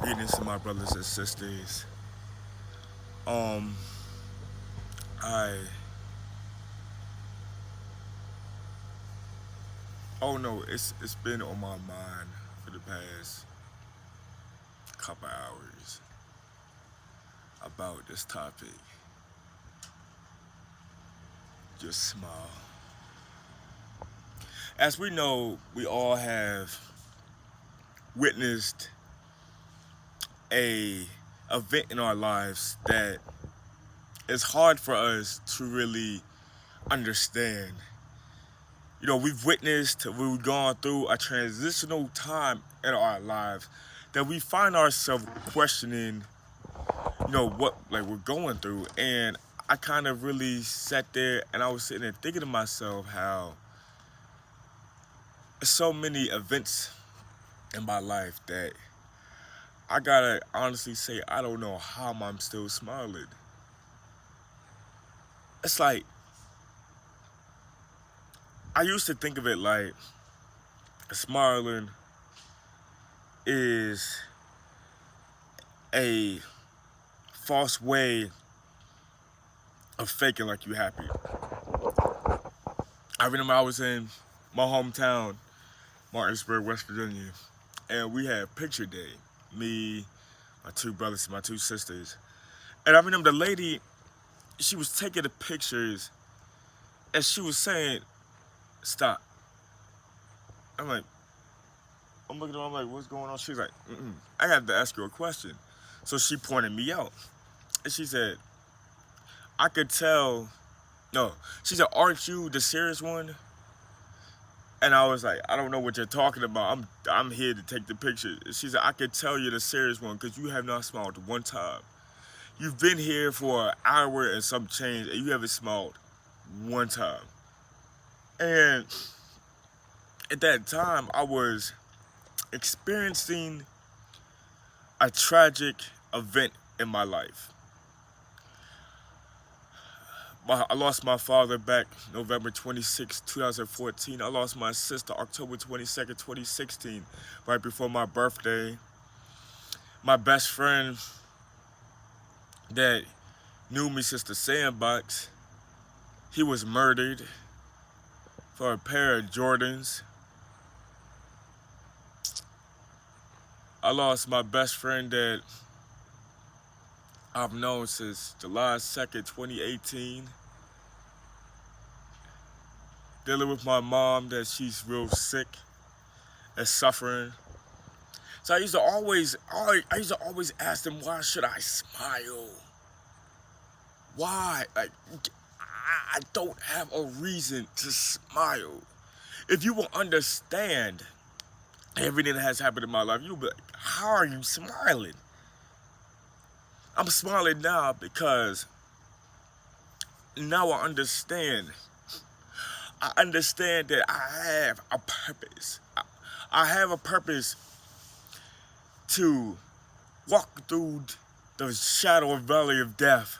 Greetings to my brothers and sisters. Um, I oh no, it's been on my mind for the past couple hours about this topic. Just smile. As we know, we all have witnessed a event in our lives that is hard for us to really understand. We've witnessed, we've gone through a transitional time in our lives that we find ourselves questioning, what like we're going through. And I kind of really sat there and I was sitting there thinking to myself how so many events in my life that I gotta honestly say I don't know how I'm still smiling. It's like I used to think of it like smiling is a false way of faking like you happy. I remember I was in my hometown, Martinsburg, West Virginia, and we had picture day. Me, my two brothers, my two sisters. And I remember the lady, she was taking the pictures and she was saying, stop. I'm like, I'm looking at her, I'm like, what's going on? She's like, I got to ask you a question. So she pointed me out. And she said, I could tell, no, she said, aren't you the serious one? And I was like, I don't know what you're talking about. I'm here to take the picture. She said, I could tell you're the serious one because you have not smiled one time. You've been here for an hour and some change and you haven't smiled one time. And at that time, I was experiencing a tragic event in my life. I lost my father back November 26, 2014. I lost my sister October 22nd, 2016, right before my birthday. My best friend that knew me since the sandbox, he was murdered for a pair of Jordans. I lost my best friend that I've known since July 2nd, 2018. Dealing with my mom that she's real sick and suffering. So I used to always ask them, why should I smile? Why? Like, I don't have a reason to smile. If you will understand everything that has happened in my life, you'll be like, how are you smiling? I'm smiling now because now I understand. I understand that I have a purpose. I have a purpose to walk through the shadow of valley of death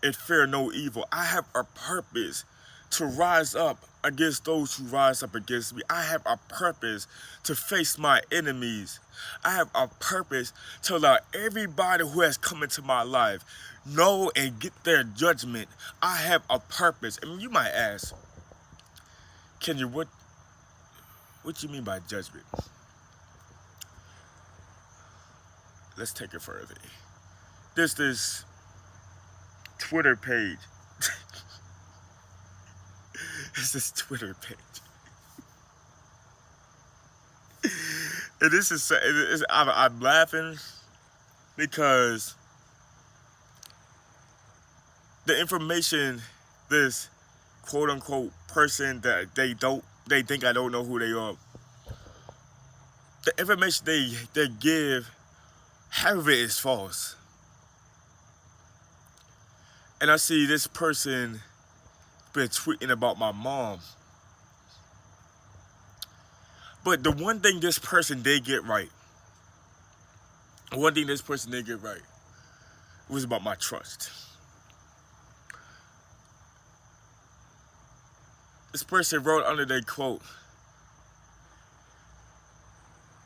and fear no evil. I have a purpose to rise up against those who rise up against me. I have a purpose to face my enemies. I have a purpose to let everybody who has come into my life know and get their judgment. I have a purpose. And you might ask, Kendra, what you mean by judgment? Let's take it further. There's this Twitter page. There's this Twitter page. And this is I'm laughing because the information this quote unquote person that they think I don't know who they are. The information they give, half of it is false. And I see this person been tweeting about my mom. But the one thing this person did get right, one thing this person did get right, was about my trust. This person wrote under their quote,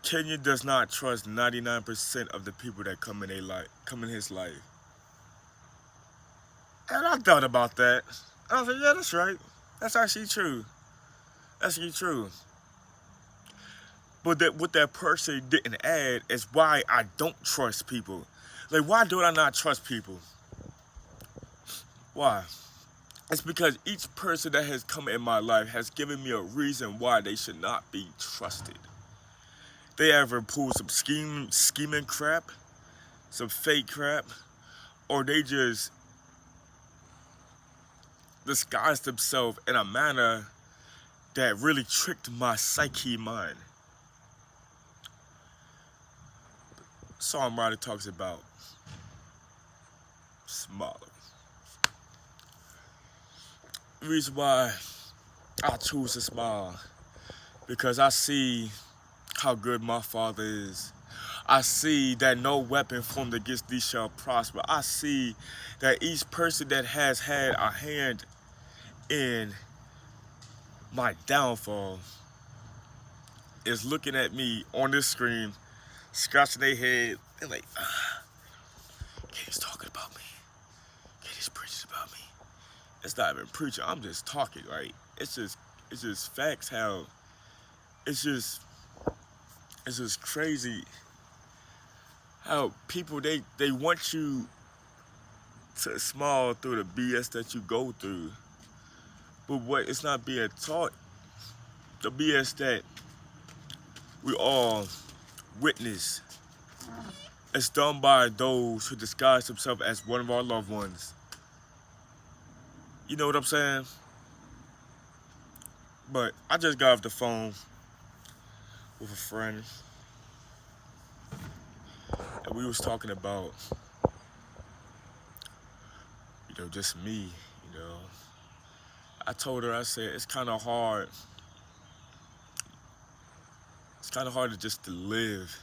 Kenya does not trust 99% of the people that come in his life. And I thought about that. I was like, yeah, that's right. That's actually true. That's actually true. But that what that person didn't add is why I don't trust people. Like, why do I not trust people? Why? It's because each person that has come in my life has given me a reason why they should not be trusted. They ever pull some scheming crap, some fake crap, or they just disguise themselves in a manner that really tricked my psyche mind. Songwriter talks about smaller. The reason why I choose to smile, because I see how good my Father is. I see that no weapon formed against thee shall prosper. I see that each person that has had a hand in my downfall is looking at me on this screen, scratching their head. They're like, Katie's talking about me. Katie's preaching about me. It's not even preaching. I'm just talking, right? It's just facts. How it's just crazy how people they want you to smile through the BS that you go through, but what it's not being taught, the BS that we all witness, it's done by those who disguise themselves as one of our loved ones. You know what I'm saying? But I just got off the phone with a friend, and we was talking about, just me, I told her, I said, it's kind of hard. It's kind of hard to live.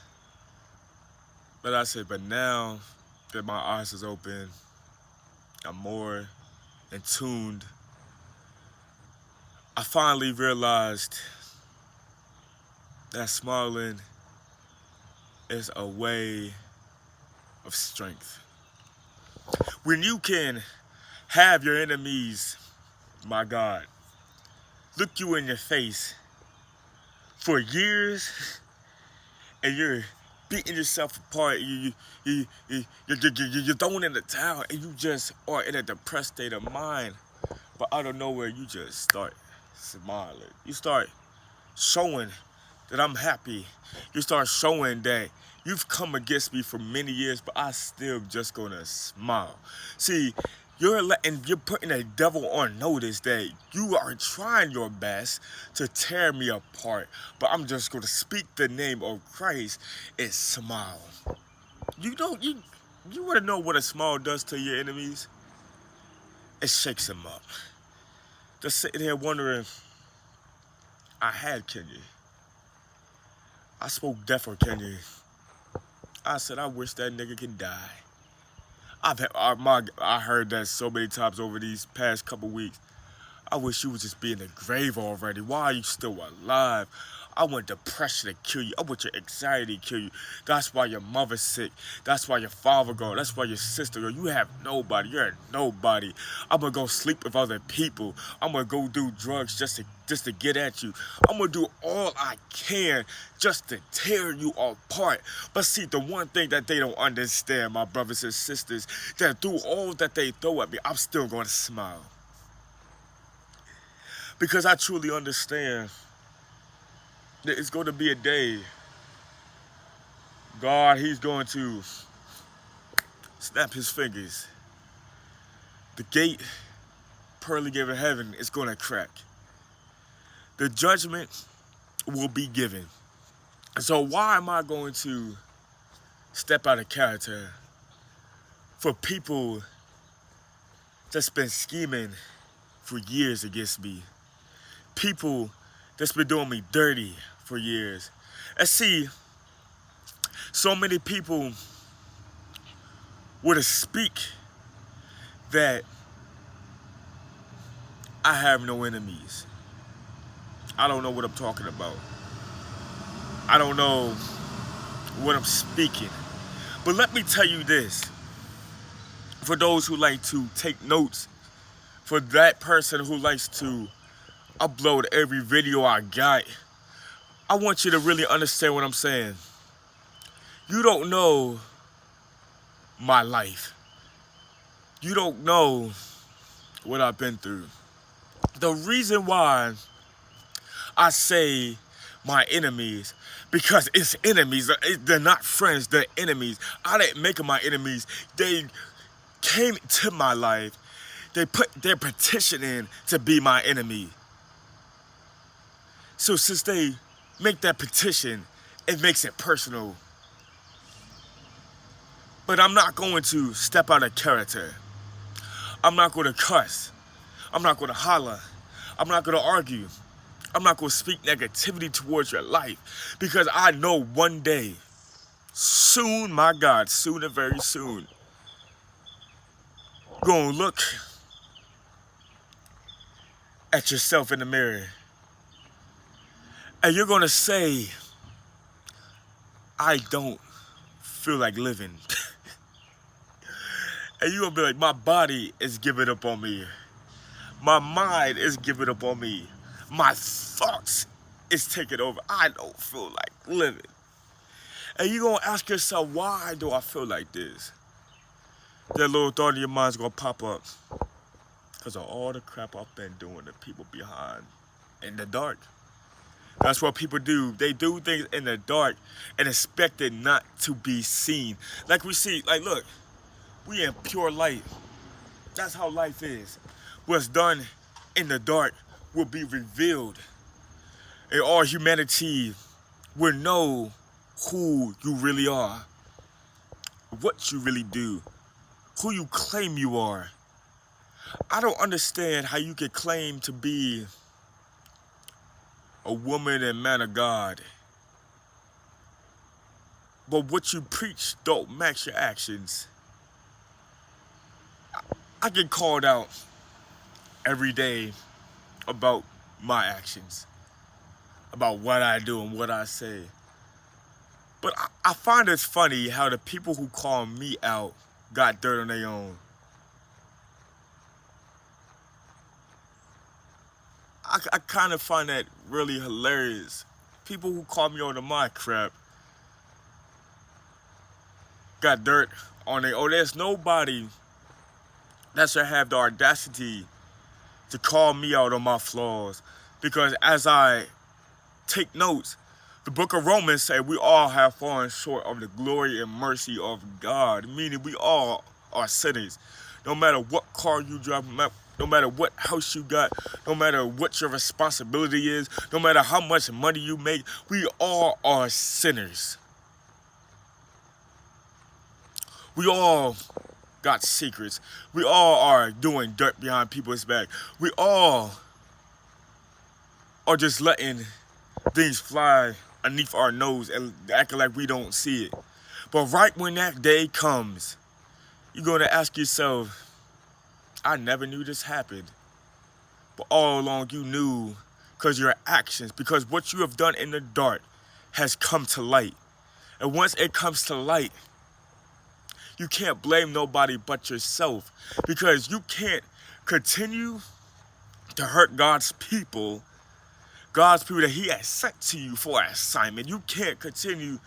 But I said, but now that my eyes is open, I'm more in tuned. I finally realized that smiling is a way of strength. When you can have your enemies, my God, look you in your face for years, and you're beating yourself apart, you're throwing in the towel, and you just are in a depressed state of mind. But out of nowhere, you just start smiling. You start showing that I'm happy. You start showing that you've come against me for many years, but I still just gonna smile. See, you're putting the devil on notice that you are trying your best to tear me apart, but I'm just gonna speak the name of Christ and smile. You wanna know what a smile does to your enemies? It shakes them up. Just sitting here wondering, I had Kenya. I spoke death for Kenya. I said, I wish that nigga can die. I heard that so many times over these past couple weeks. I wish you would just be in the grave already. Why are you still alive? I want depression to kill you. I want your anxiety to kill you. That's why your mother's sick. That's why your father gone. That's why your sister gone. You have nobody. You're a nobody. I'm gonna go sleep with other people. I'm gonna go do drugs just to get at you. I'm gonna do all I can just to tear you apart. But see, the one thing that they don't understand, my brothers and sisters, that through all that they throw at me, I'm still gonna smile. Because I truly understand that it's going to be a day, God, he's going to snap his fingers. The gate, pearly gate of heaven, is going to crack. The judgment will be given. So why am I going to step out of character for people that's been scheming for years against me? People that's been doing me dirty for years. And see, so many people would speak that I have no enemies. I don't know what I'm talking about. I don't know what I'm speaking. But let me tell you this. For those who like to take notes, for that person who likes to upload every video I got, I want you to really understand what I'm saying. You don't know my life. You don't know what I've been through. The reason why I say my enemies, because it's enemies. They're not friends, they're enemies. I didn't make them my enemies. They came to my life. They put their petition in to be my enemy. So since they make that petition, it makes it personal. But I'm not going to step out of character. I'm not going to cuss. I'm not going to holler. I'm not going to argue. I'm not going to speak negativity towards your life, because I know one day, soon, my God, soon and very soon, you're going to look at yourself in the mirror and you're going to say, I don't feel like living. And you're going to be like, my body is giving up on me. My mind is giving up on me. My thoughts is taking over. I don't feel like living. And you're going to ask yourself, why do I feel like this? That little thought in your mind's going to pop up. Because of all the crap I've been doing to people behind in the dark. That's what people do. They do things in the dark and expect it not to be seen. Like we see, like look, we in pure light. That's how life is. What's done in the dark will be revealed. And all humanity will know who you really are, what you really do, who you claim you are. I don't understand how you can claim to be a woman and man of God, but what you preach don't match your actions. I get called out every day about my actions, about what I do and what I say. But I find it funny how the people who call me out got dirt on their own. I kind of find that really hilarious. People who call me on my crap got dirt on their own. There's nobody that should have the audacity to call me out on my flaws. Because as I take notes, the book of Romans says we all have fallen short of the glory and mercy of God, meaning we all are sinners. No matter what car you drive, no matter what house you got, no matter what your responsibility is, no matter how much money you make, we all are sinners. We all got secrets. We all are doing dirt behind people's back. We all are just letting things fly underneath our nose and acting like we don't see it. But right when that day comes, you're going to ask yourself, I never knew this happened. But all along you knew, because your actions, because what you have done in the dark has come to light. And once it comes to light, you can't blame nobody but yourself, because you can't continue to hurt God's people that he has sent to you for an assignment. You can't continue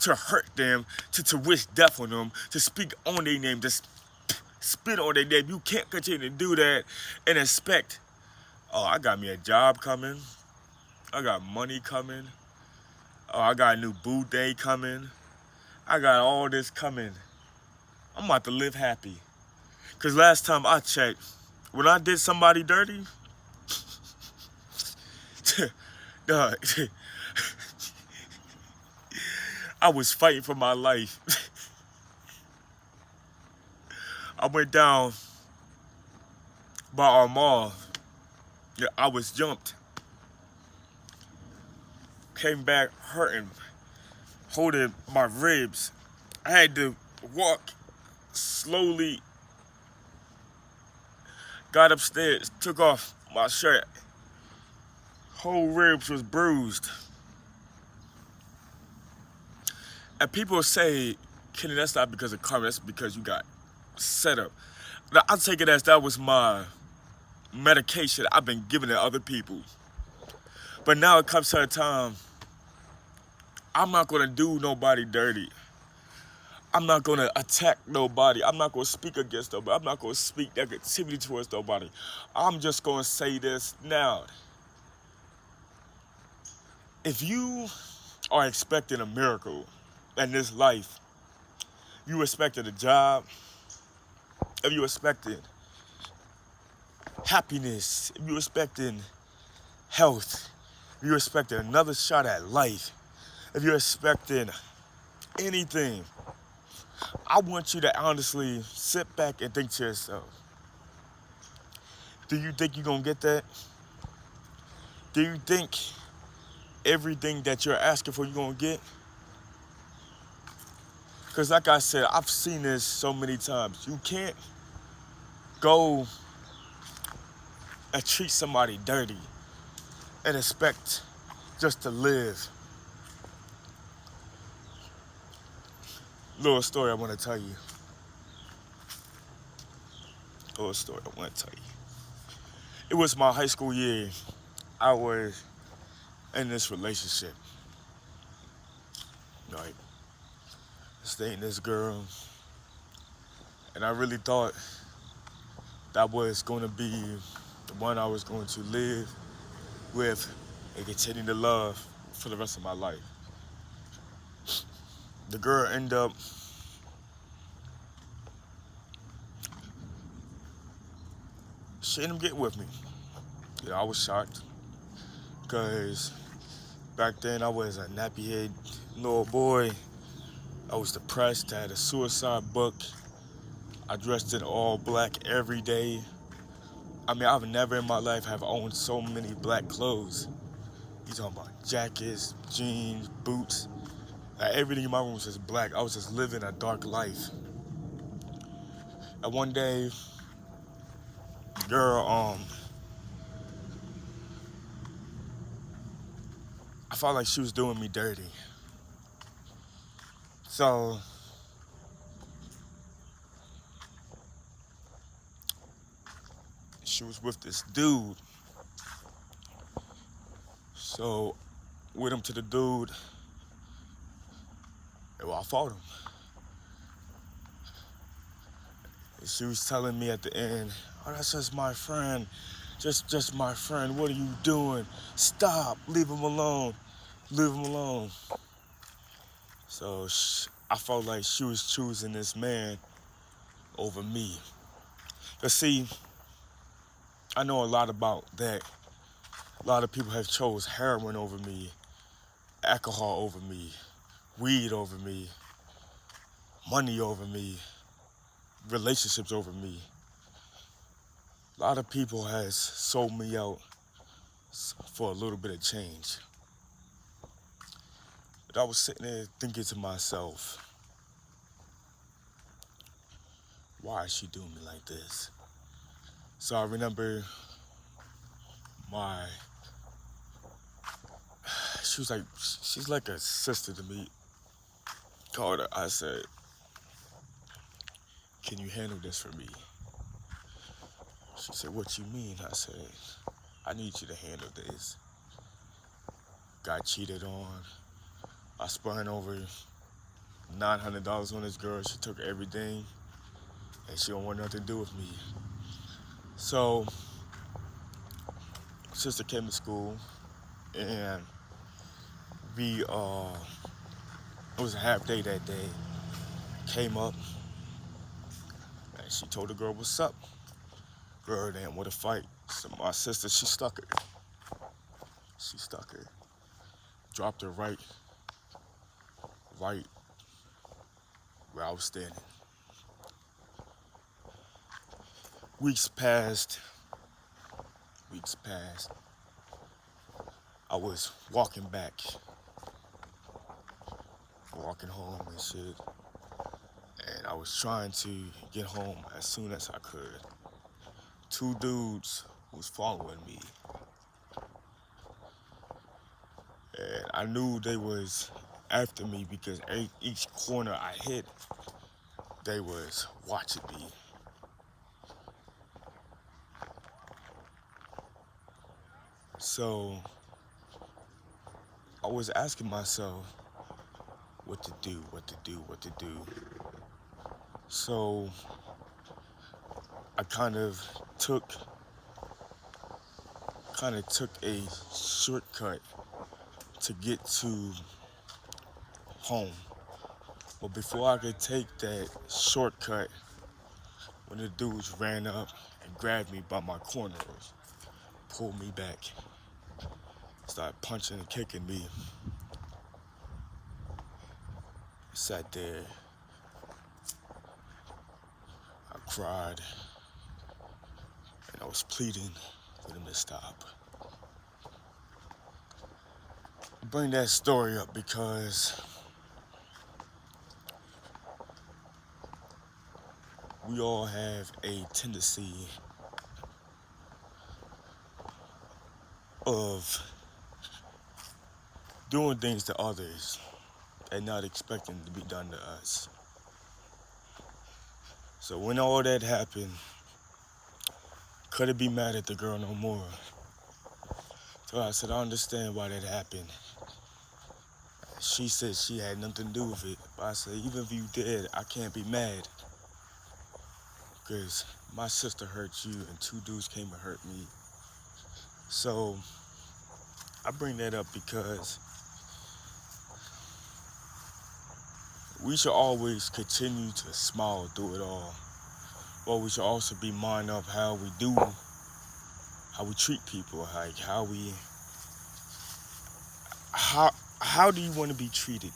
to hurt them, to wish death on them, to speak on their name, to spit on their name. You can't continue to do that and expect, oh, I got me a job coming. I got money coming. Oh, I got a new boo day coming. I got all this coming. I'm about to live happy. Because last time I checked, when I did somebody dirty, I was fighting for my life. I went down by our mall. Yeah, I was jumped. Came back hurting, holding my ribs. I had to walk slowly. Got upstairs, took off my shirt. Whole ribs was bruised. And people say, Kenny, that's not because of karma, that's because you got set up. Now, I take it as that was my medication I've been giving to other people. But now it comes to a time, I'm not gonna do nobody dirty. I'm not gonna attack nobody. I'm not gonna speak against nobody. I'm not gonna speak negativity towards nobody. I'm just gonna say this now. If you are expecting a miracle in this life, you expected a job, if you expected happiness, if you expecting health, if you expecting another shot at life, if you're expecting anything, I want you to honestly sit back and think to yourself, do you think you're gonna get that? Do you think everything that you're asking for you're gonna get? Because like I said, I've seen this so many times. You can't go and treat somebody dirty and expect just to live. Little story I want to tell you. Little story I want to tell you. It was my high school year. I was in this relationship. Like, dating this girl. And I really thought that was going to be the one I was going to live with and continue to love for the rest of my life. The girl ended up she ended up getting with me. Yeah, I was shocked because back then I was a nappy head little boy. I was depressed. I had a suicide book. I dressed in all black every day. I mean, I've never in my life have owned so many black clothes. You talking about jackets, jeans, boots. Like, everything in my room was just black. I was just living a dark life. And one day, girl, I felt like she was doing me dirty. So she was with this dude. So with him to the dude, well, I fought him. And she was telling me at the end, oh, that's just my friend. Just my friend. What are you doing? Stop. Leave him alone. Leave him alone. So I felt like she was choosing this man over me. But see, I know a lot about that. A lot of people have chose heroin over me, alcohol over me, weed over me, money over me, relationships over me. A lot of people has sold me out for a little bit of change. But I was sitting there thinking to myself, why is she doing me like this? So I remember she's like a sister to me. Called her, I said, can you handle this for me? She said, what you mean? I said, I need you to handle this. Got cheated on. I spent over $900 on this girl. She took everything, and she don't want nothing to do with me. So, sister came to school, and it was a half day that day. Came up, and she told the girl what's up. Girl didn't want to fight. So my sister, she stuck her. She stuck her. Dropped her right where I was standing. Weeks passed. I was walking home and shit. And I was trying to get home as soon as I could. Two dudes was following me. And I knew they was after me because each corner I hit, they was watching me. So I was asking myself what to do, what to do, what to do. So I took took a shortcut to get to home. But before I could take that shortcut, when the dudes ran up and grabbed me by my cornrows, pulled me back, started punching and kicking me. I sat there, I cried, and I was pleading for them to stop. I bring that story up because we all have a tendency of doing things to others and not expecting to be done to us. So when all that happened, couldn't be mad at the girl no more. So I said, I understand why that happened. She said she had nothing to do with it. But I said, even if you did, I can't be mad. Because my sister hurt you and two dudes came and hurt me. So I bring that up because we should always continue to smile through it all. But we should also be mindful of how we treat people, like how do you want to be treated?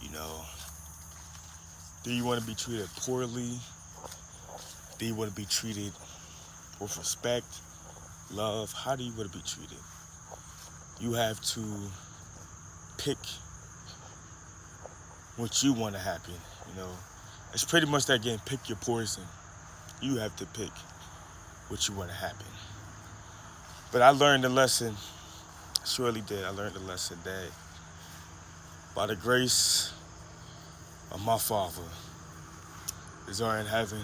You know, do you want to be treated poorly? Do you want to be treated with respect, love? How do you want to be treated? You have to pick what you want to happen, you know. It's pretty much that game, pick your poison. You have to pick what you want to happen. But I learned a lesson, surely did. I learned a lesson that by the grace of my Father, is in heaven,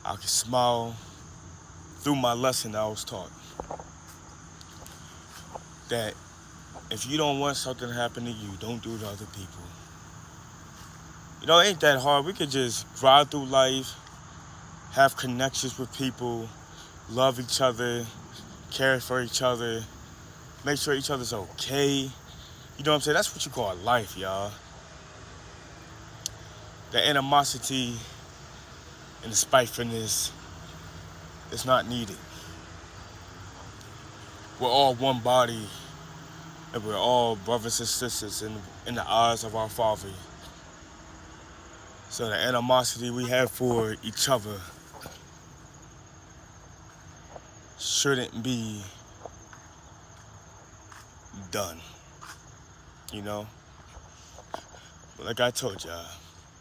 I can smile through my lesson that I was taught. That if you don't want something to happen to you, don't do it to other people. You know, it ain't that hard. We could just drive through life, have connections with people, love each other, care for each other, make sure each other's okay. You know what I'm saying? That's what you call life, y'all. The animosity and the spitefulness is not needed. We're all one body, and we're all brothers and sisters in the eyes of our Father. So the animosity we have for each other shouldn't be done, you know? But like I told y'all,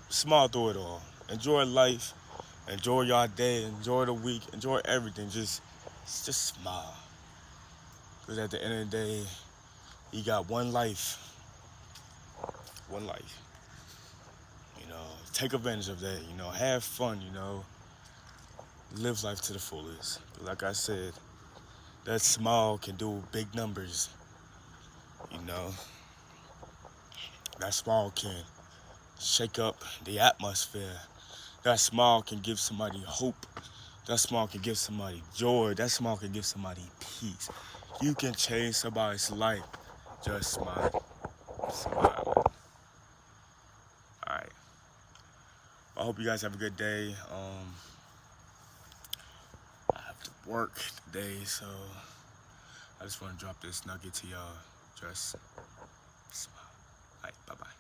smile through it all. Enjoy life, enjoy your day, enjoy the week, enjoy everything. Just smile. Because at the end of the day, you got one life. One life. You know, take advantage of that, you know, have fun, you know. Live life to the fullest. Like I said, that smile can do big numbers, you know. That smile can shake up the atmosphere. That smile can give somebody hope. That smile can give somebody joy. That smile can give somebody peace. You can change somebody's life. Just smile. Smile. Alright. I hope you guys have a good day. I have to work today, so I just want to drop this nugget to y'all. Just smile. Alright, bye-bye.